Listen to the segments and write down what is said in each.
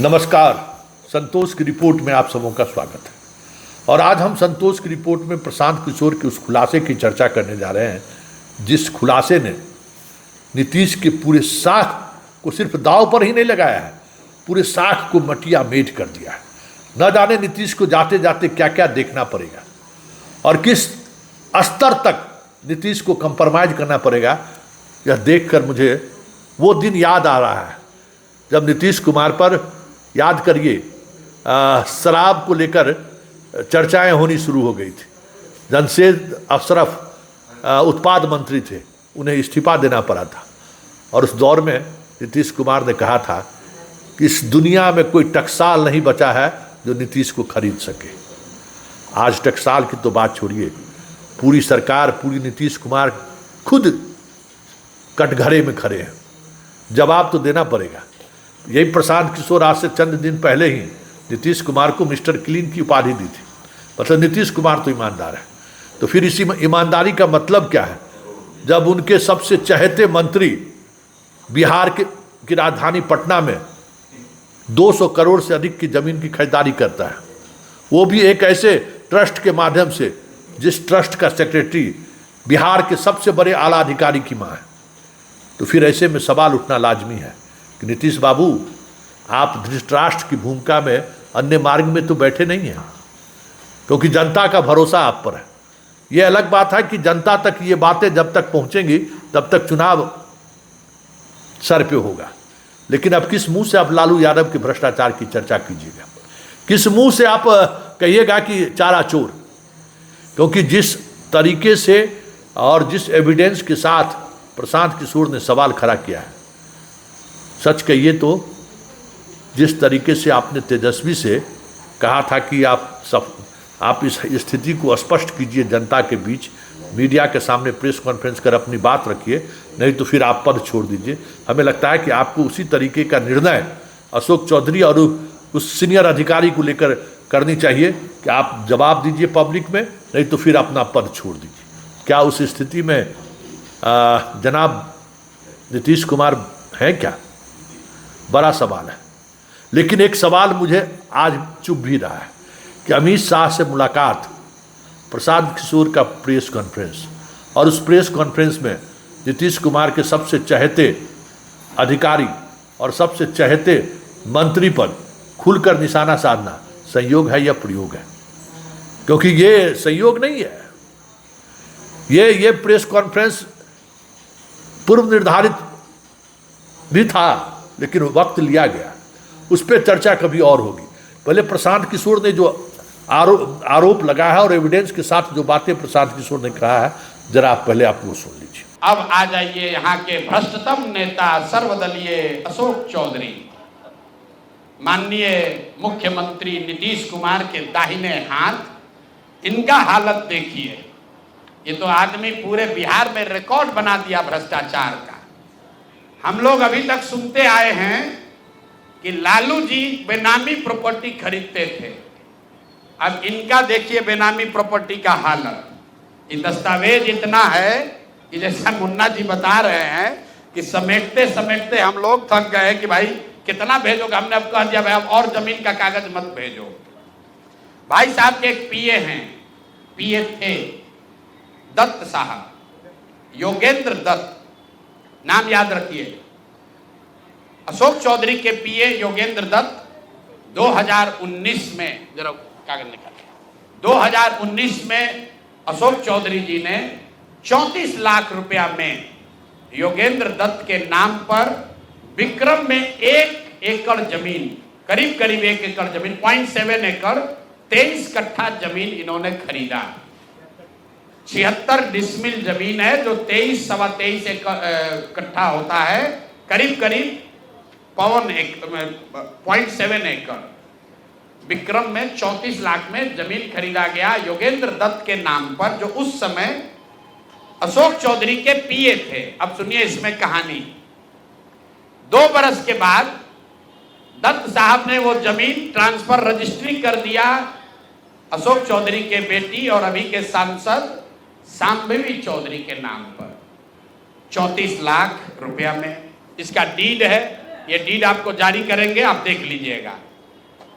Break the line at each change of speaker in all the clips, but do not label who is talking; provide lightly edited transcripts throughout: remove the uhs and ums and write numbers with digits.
नमस्कार। संतोष की रिपोर्ट में आप सबों का स्वागत है। और आज हम संतोष की रिपोर्ट में प्रशांत किशोर के उस खुलासे की चर्चा करने जा रहे हैं जिस खुलासे ने नीतीश के पूरे साख को सिर्फ दांव पर ही नहीं लगाया है, पूरे साख को मटिया मेट कर दिया है। न जाने नीतीश को जाते जाते क्या क्या देखना पड़ेगा और किस स्तर तक नीतीश को कंप्रोमाइज करना पड़ेगा। यह देखकर मुझे वो दिन याद आ रहा है जब नीतीश कुमार पर, याद करिए, शराब को लेकर चर्चाएं होनी शुरू हो गई थी। जमशेद अशरफ उत्पाद मंत्री थे, उन्हें इस्तीफा देना पड़ा था। और उस दौर में नीतीश कुमार ने कहा था कि इस दुनिया में कोई टकसाल नहीं बचा है जो नीतीश को खरीद सके। आज टकसाल की तो बात छोड़िए, पूरी सरकार, पूरी नीतीश कुमार खुद कटघरे में खड़े हैं। जवाब तो देना पड़ेगा। यही प्रशांत किशोर आज से चंद दिन पहले ही नीतीश कुमार को मिस्टर क्लीन की उपाधि दी थी। मतलब नीतीश कुमार तो ईमानदार है। तो फिर इसी ईमानदारी का मतलब क्या है जब उनके सबसे चहेते मंत्री बिहार की राजधानी पटना में 200 करोड़ से अधिक की जमीन की खरीदारी करता है, वो भी एक ऐसे ट्रस्ट के माध्यम से जिस ट्रस्ट का सेक्रेटरी बिहार के सबसे बड़े आला अधिकारी की मां है। तो फिर ऐसे में सवाल उठना लाजमी है कि नीतीश बाबू, आप धृतराष्ट्र की भूमिका में अन्य मार्ग में तो बैठे नहीं हैं, क्योंकि जनता का भरोसा आप पर है। यह अलग बात है कि जनता तक ये बातें जब तक पहुंचेंगी तब तक चुनाव सर पे होगा। लेकिन अब किस मुंह से आप लालू यादव के भ्रष्टाचार की चर्चा कीजिएगा? किस मुंह से आप कहिएगा कि चारा चोर? क्योंकि जिस तरीके से और जिस एविडेंस के साथ प्रशांत किशोर ने सवाल खड़ा किया है, सच कहिए तो जिस तरीके से आपने तेजस्वी से कहा था कि आप इस स्थिति को स्पष्ट कीजिए जनता के बीच, मीडिया के सामने प्रेस कॉन्फ्रेंस कर अपनी बात रखिए, नहीं तो फिर आप पद छोड़ दीजिए। हमें लगता है कि आपको उसी तरीके का निर्णय अशोक चौधरी और उस सीनियर अधिकारी को लेकर करनी चाहिए कि आप जवाब दीजिए पब्लिक में, नहीं तो फिर अपना पद छोड़ दीजिए। क्या उस स्थिति में जनाब नीतीश कुमार हैं क्या? बड़ा सवाल है। लेकिन एक सवाल मुझे आज चुभ भी रहा है कि अमित शाह से मुलाकात, प्रशांत किशोर का प्रेस कॉन्फ्रेंस, और उस प्रेस कॉन्फ्रेंस में नीतीश कुमार के सबसे चहेते अधिकारी और सबसे चहेते मंत्री पर खुलकर निशाना साधना संयोग है या प्रयोग है? क्योंकि ये संयोग नहीं है। ये प्रेस कॉन्फ्रेंस पूर्व निर्धारित भी था, लेकिन वक्त लिया गया। उस पर चर्चा कभी और होगी। पहले प्रशांत किशोर ने जो आरोप लगाया है और एविडेंस के साथ जो बातें प्रशांत किशोर ने कहा है, जरा पहले आप वो सुन लीजिए।
अब आ जाइए यहाँ के भ्रष्टतम नेता सर्वदलीय अशोक चौधरी, माननीय मुख्यमंत्री नीतीश कुमार के दाहिने हाथ। इनका हालत देखिए। ये तो आदमी पूरे बिहार में रिकॉर्ड बना दिया भ्रष्टाचार का। हम लोग अभी तक सुनते आए हैं कि लालू जी बेनामी प्रॉपर्टी खरीदते थे। अब इनका देखिए बेनामी प्रॉपर्टी का हालत। ये दस्तावेज इतना है कि जैसा मुन्ना जी बता रहे हैं कि समेटते समेटते हम लोग थक गए कि भाई कितना भेजोगे। हमने अब कह दिया भाई अब और जमीन का कागज मत भेजो। भाई साहब के एक पीए हैं, पीए थे दत्त साहब, योगेंद्र दत्त, नाम याद रखिए। अशोक चौधरी के पीए योगेंद्र दत्त 2019 में, जरा कागज निकालिए, 2019 में अशोक चौधरी जी ने 34 लाख रुपया में योगेंद्र दत्त के नाम पर विक्रम में 1 एकड़ जमीन, करीब करीब 1 एकड़ जमीन, 0.7 एकड़, 23 कट्ठा जमीन इन्होंने खरीदा। 76 डिसमिल जमीन है जो 23 सवा 23 कट्ठा होता है, करीब करीब 0.7 एकड़। विक्रम में 34 लाख में जमीन खरीदा गया योगेंद्र दत्त के नाम पर, जो उस समय अशोक चौधरी के पीए थे। अब सुनिए इसमें कहानी। 2 बरस के बाद दत्त साहब ने वो जमीन ट्रांसफर रजिस्ट्री कर दिया अशोक चौधरी के बेटी और अभी के सांसद सांभवी चौधरी के नाम पर 34 लाख रुपया में। इसका डीड है, ये डीड आपको जारी करेंगे, आप देख लीजिएगा।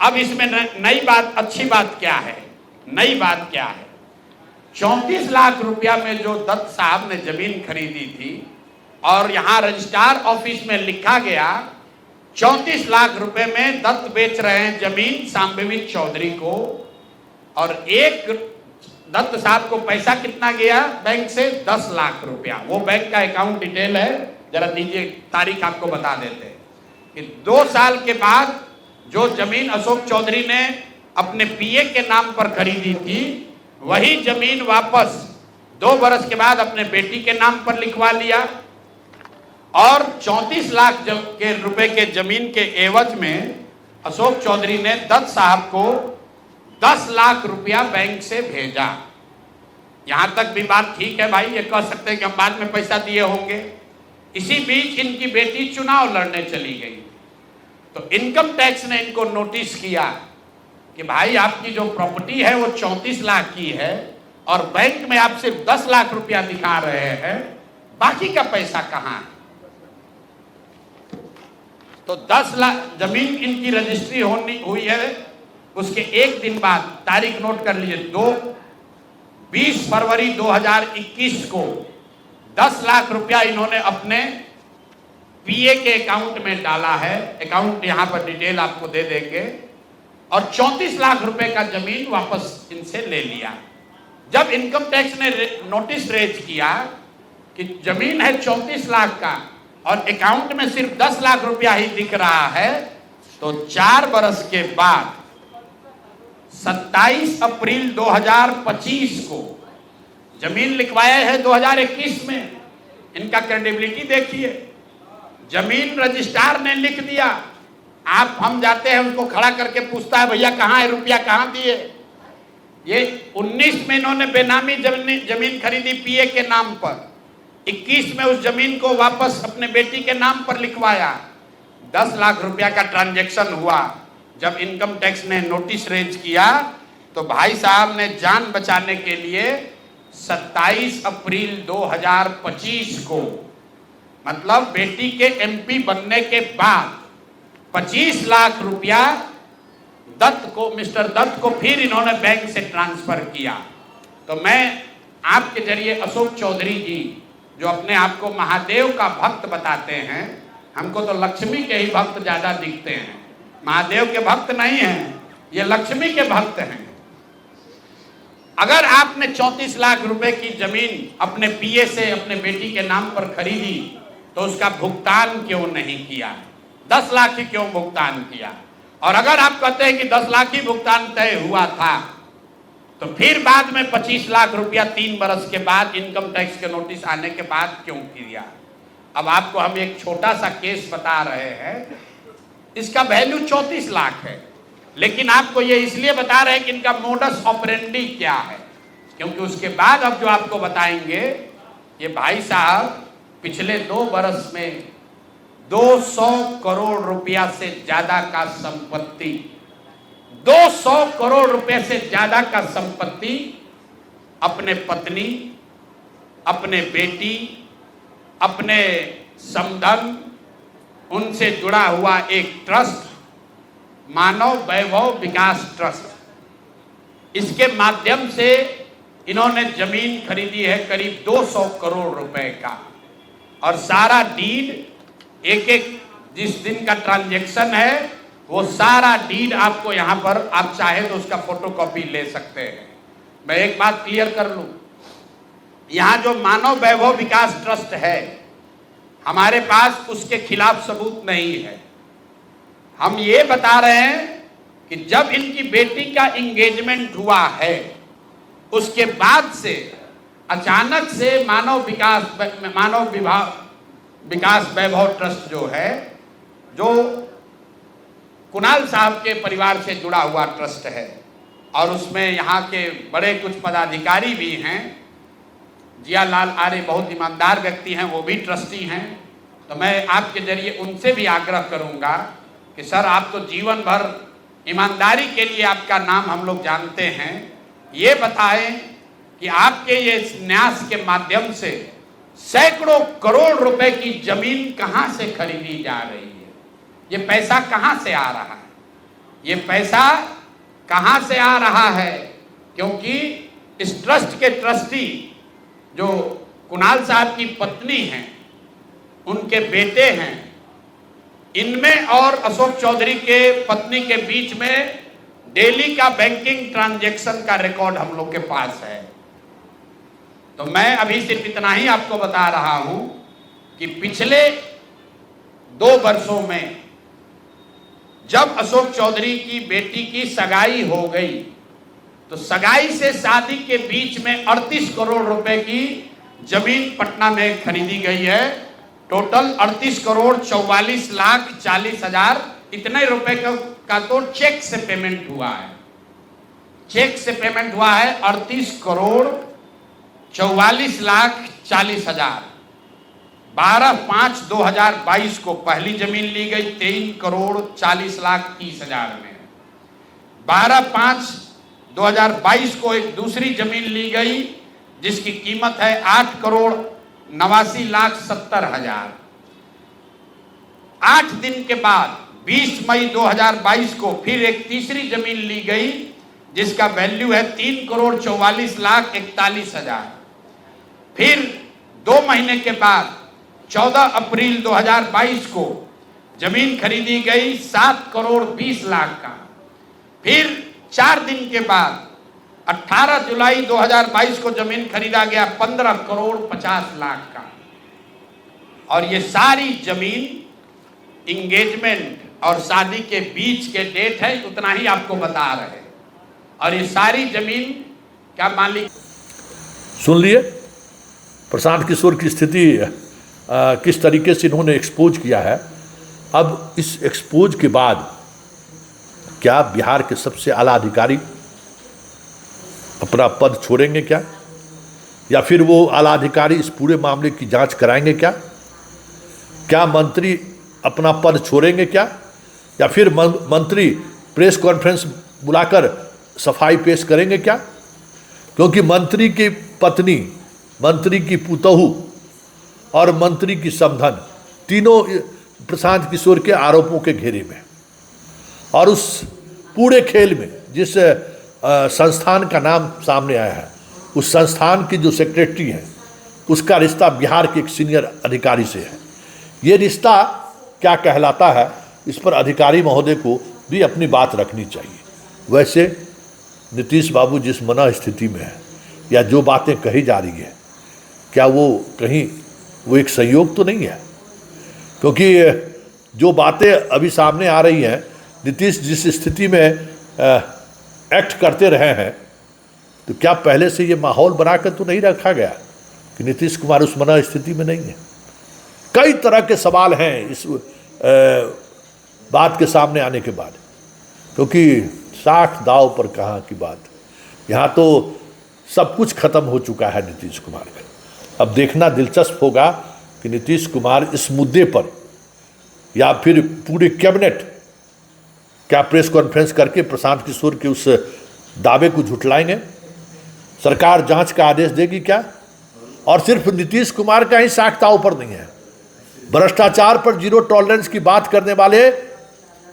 अब इसमें नई बात, अच्छी बात क्या है, नई बात क्या है, 34 लाख रुपया में जो दत्त साहब ने जमीन खरीदी थी और यहां रजिस्ट्रार ऑफिस में लिखा गया 34 लाख रुपए में दत्त बेच रहे हैं जमीन सांबेविक चौधरी को, और एक दत्त साहब को पैसा कितना गया बैंक से, 10 लाख रुपया। वो बैंक का अकाउंट डिटेल है, जरा दीजिए, तारीख आपको बता देते हैं कि 2 साल के बाद जो जमीन अशोक चौधरी ने अपने पीए के नाम पर खरीदी थी, वही जमीन वापस 2 बरस के बाद अपने बेटी के नाम पर लिखवा लिया, और 34 लाख के रुपए के जमीन के एवज में अशोक चौधरी ने दत्त साहब को 10 लाख रुपया बैंक से भेजा। यहां तक भी बात ठीक है भाई, ये कह सकते हैं कि हम बाद में पैसा दिए होंगे। इसी बीच इनकी बेटी चुनाव लड़ने चली गई, तो इनकम टैक्स ने इनको नोटिस किया कि भाई आपकी जो प्रॉपर्टी है वो 34 लाख की है और बैंक में आप सिर्फ 10 लाख रुपया दिखा रहे हैं, बाकी का पैसा कहां है। तो 10 लाख जमीन इनकी रजिस्ट्री हुई है, उसके एक दिन बाद, तारीख नोट कर लीजिए, 20 फरवरी 2021 को 10 लाख रुपया इन्होंने अपने पीए के अकाउंट में डाला है। अकाउंट यहां पर डिटेल आपको दे देंगे, और 34 लाख रुपए का जमीन वापस इनसे ले लिया। जब इनकम टैक्स ने नोटिस रेज किया कि जमीन है 34 लाख का और अकाउंट में सिर्फ 10 लाख रुपया ही दिख रहा है, तो 4 बरस के बाद 27 अप्रैल 2025 को जमीन लिखवाया है 2021 में। इनका क्रेडिबिलिटी देखिए, जमीन रजिस्ट्रार ने लिख दिया, आप हम जाते हैं उसको खड़ा करके पूछता है भैया कहाँ है रुपया, कहाँ दिए। ये 19 में इन्होंने बेनामी जमीन खरीदी पीए के नाम पर, 21 में उस जमीन को वापस अपने बेटी के नाम पर लिखवाया, 10 लाख रुपया का ट्रांजैक्शन हुआ। जब इनकम टैक्स ने नोटिस रेज किया तो भाई साहब ने जान बचाने के लिए 27 अप्रैल 2025 को, मतलब बेटी के एमपी बनने के बाद 25 लाख रुपया दत्त को, मिस्टर दत्त को फिर इन्होंने बैंक से ट्रांसफर किया। तो मैं आपके जरिए अशोक चौधरी जी, जो अपने आप को महादेव का भक्त बताते हैं, हमको तो लक्ष्मी के ही भक्त ज्यादा दिखते हैं, महादेव के भक्त नहीं हैं, ये लक्ष्मी के भक्त हैं। अगर आपने 34 लाख रुपए की जमीन अपने पीए से अपने बेटी के नाम पर खरीदी तो उसका भुगतान क्यों नहीं किया, 10 लाख ही क्यों भुगतान किया। और अगर आप कहते हैं कि 10 लाख ही भुगतान तय हुआ था, तो फिर बाद में 25 लाख रुपया 3 बरस के बाद इनकम टैक्स के नोटिस आने के बाद क्यों किया। अब आपको हम एक छोटा सा केस बता रहे हैं, इसका वैल्यू 34 लाख है, लेकिन आपको ये इसलिए बता रहे हैं कि इनका मोडस ऑपरेंडी क्या है, क्योंकि उसके बाद अब जो आपको बताएंगे, ये भाई साहब पिछले 2 बरस में 200 करोड़ रुपया से ज्यादा का संपत्ति, 200 करोड़ रुपए से ज्यादा का संपत्ति अपने पत्नी, अपने बेटी, अपने समधन, उनसे जुड़ा हुआ एक ट्रस्ट, मानव वैभव विकास ट्रस्ट, इसके माध्यम से इन्होंने जमीन खरीदी है करीब 200 करोड़ रुपए का, और सारा डीड एक एक जिस दिन का ट्रांजैक्शन है वो सारा डीड आपको यहाँ पर, आप चाहे तो उसका फोटोकॉपी ले सकते हैं। मैं एक बात क्लियर कर लूं, यहाँ जो मानव वैभव विकास ट्रस्ट है, हमारे पास उसके खिलाफ सबूत नहीं है। हम ये बता रहे हैं कि जब इनकी बेटी का एंगेजमेंट हुआ है, उसके बाद से अचानक से मानव विकास वैभव ट्रस्ट जो है, जो कुणाल साहब के परिवार से जुड़ा हुआ ट्रस्ट है, और उसमें यहाँ के बड़े कुछ पदाधिकारी भी हैं, जियालाल आर्य बहुत ईमानदार व्यक्ति हैं, वो भी ट्रस्टी हैं। तो मैं आपके जरिए उनसे भी आग्रह करूंगा कि सर, आप तो जीवन भर ईमानदारी के लिए आपका नाम हम लोग जानते हैं, ये बताएं कि आपके ये न्यास के माध्यम से सैकड़ों करोड़ रुपए की जमीन कहां से खरीदी जा रही है। ये पैसा कहां से आ रहा है? ये पैसा कहां से आ रहा है? क्योंकि इस ट्रस्ट के ट्रस्टी जो कुणाल साहब की पत्नी हैं, उनके बेटे हैं, इनमें और अशोक चौधरी के पत्नी के बीच में डेली का बैंकिंग ट्रांजैक्शन का रिकॉर्ड हम लोग के पास है। तो मैं अभी सिर्फ इतना ही आपको बता रहा हूं कि पिछले 2 वर्षों में जब अशोक चौधरी की बेटी की सगाई हो गई, तो सगाई से शादी के बीच में 38 करोड़ रुपए की जमीन पटना में खरीदी गई है। टोटल 38 करोड़ 44 लाख 40 हजार इतने रुपए का तो चेक से पेमेंट हुआ है। चेक से पेमेंट हुआ है 38 करोड़ 44 लाख 40 हजार। 12/5/2022 को पहली जमीन ली गई 23 करोड़ 40 लाख 30 हजार में। 12/5/2022 को एक दूसरी जमीन ली गई जिसकी कीमत है 8 करोड़ 89 लाख 70 हजार। 8 दिन के बाद 20 मई 2022 को फिर एक तीसरी जमीन ली गई जिसका वैल्यू है 3 करोड़ 44 लाख 41 हजार। फिर 2 महीने के बाद 14 अप्रैल 2022 को जमीन खरीदी गई 7 करोड़ 20 लाख का। फिर 4 दिन के बाद 18 जुलाई 2022 को जमीन खरीदा गया 15 करोड़ 50 लाख का। और ये सारी जमीन इंगेजमेंट और शादी के बीच के डेट है, उतना ही आपको बता रहे। और ये सारी जमीन क्या मालिक
सुन लिए प्रशांत किशोर की स्थिति किस तरीके से इन्होंने एक्सपोज किया है। अब इस एक्सपोज के बाद क्या बिहार के सबसे आला अधिकारी अपना पद छोड़ेंगे क्या, या फिर वो आला अधिकारी इस पूरे मामले की जांच कराएंगे क्या? क्या मंत्री अपना पद छोड़ेंगे क्या, या फिर मंत्री प्रेस कॉन्फ्रेंस बुलाकर सफाई पेश करेंगे क्या? क्योंकि मंत्री की पत्नी, मंत्री की पुतहू और मंत्री की समधन तीनों प्रशांत किशोर के आरोपों के घेरे में। और उस पूरे खेल में जिस संस्थान का नाम सामने आया है, उस संस्थान की जो सेक्रेटरी है, उसका रिश्ता बिहार के एक सीनियर अधिकारी से है। ये रिश्ता क्या कहलाता है, इस पर अधिकारी महोदय को भी अपनी बात रखनी चाहिए। वैसे नीतीश बाबू जिस मना स्थिति में है, या जो बातें कही जा रही है, क्या वो कहीं वो एक संयोग तो नहीं है? क्योंकि जो बातें अभी सामने आ रही हैं, नीतीश जिस स्थिति में एक्ट करते रहे हैं, तो क्या पहले से ये माहौल बनाकर तो नहीं रखा गया कि नीतीश कुमार उस मना स्थिति में नहीं है? कई तरह के सवाल हैं इस बात के सामने आने के बाद, क्योंकि साख दाव पर कहाँ की बात। यहाँ तो सब कुछ खत्म हो चुका है नीतीश कुमार का। अब देखना दिलचस्प होगा कि नीतीश कुमार इस मुद्दे पर या फिर पूरे कैबिनेट क्या प्रेस कॉन्फ्रेंस करके प्रशांत किशोर के उस दावे को झुठलाएंगे? सरकार जांच का आदेश देगी क्या? और सिर्फ नीतीश कुमार का ही साख दाव पर नहीं है, भ्रष्टाचार पर जीरो टॉलरेंस की बात करने वाले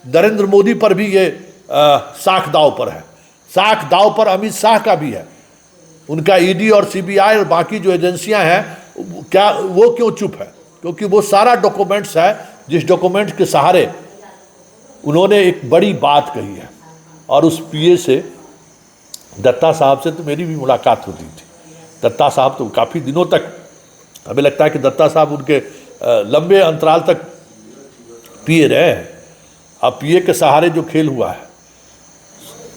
नरेंद्र मोदी पर भी ये साख दाव पर है। साख दाव पर अमित शाह का भी है। उनका ईडी और सीबीआई और बाकी जो एजेंसियां हैं, क्या वो क्यों चुप है? क्योंकि वो सारा डॉक्यूमेंट्स है, जिस डॉक्यूमेंट के सहारे उन्होंने एक बड़ी बात कही है। और उस पीए से, दत्ता साहब से तो मेरी भी मुलाकात होती थी। दत्ता साहब तो काफ़ी दिनों तक, हमें लगता है कि दत्ता साहब उनके लंबे अंतराल तक पीए रहे हैं। अब पीए के सहारे जो खेल हुआ है,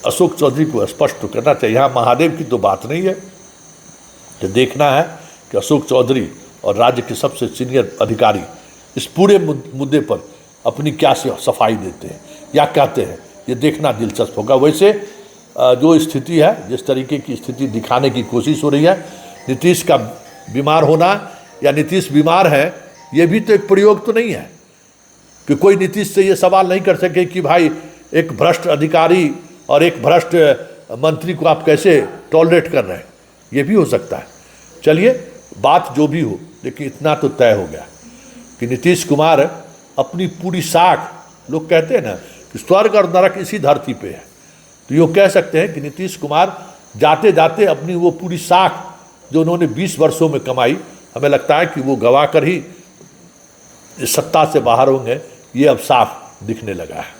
अशोक चौधरी को स्पष्ट तो करना चाहिए। यहाँ महादेव की तो बात नहीं है, तो देखना है कि अशोक चौधरी और राज्य के सबसे सीनियर अधिकारी इस पूरे मुद्दे पर अपनी क्या सफाई देते हैं या कहते हैं, ये देखना दिलचस्प होगा। वैसे जो स्थिति है, जिस तरीके की स्थिति दिखाने की कोशिश हो रही है, नीतीश का बीमार होना या नीतीश बीमार है, ये भी तो एक प्रयोग तो नहीं है कि कोई नीतीश से ये सवाल नहीं कर सके कि भाई एक भ्रष्ट अधिकारी और एक भ्रष्ट मंत्री को आप कैसे टॉलरेट कर रहे हैं। ये भी हो सकता है। चलिए, बात जो भी हो, लेकिन इतना तो तय हो गया कि नीतीश कुमार अपनी पूरी साख लोग कहते हैं ना कि स्वर्ग और नरक इसी धरती पे है, तो ये कह सकते हैं कि नीतीश कुमार जाते जाते अपनी वो पूरी साख जो उन्होंने 20 वर्षों में कमाई, हमें लगता है कि वो गवा कर ही सत्ता से बाहर होंगे, ये अब साफ दिखने लगा है।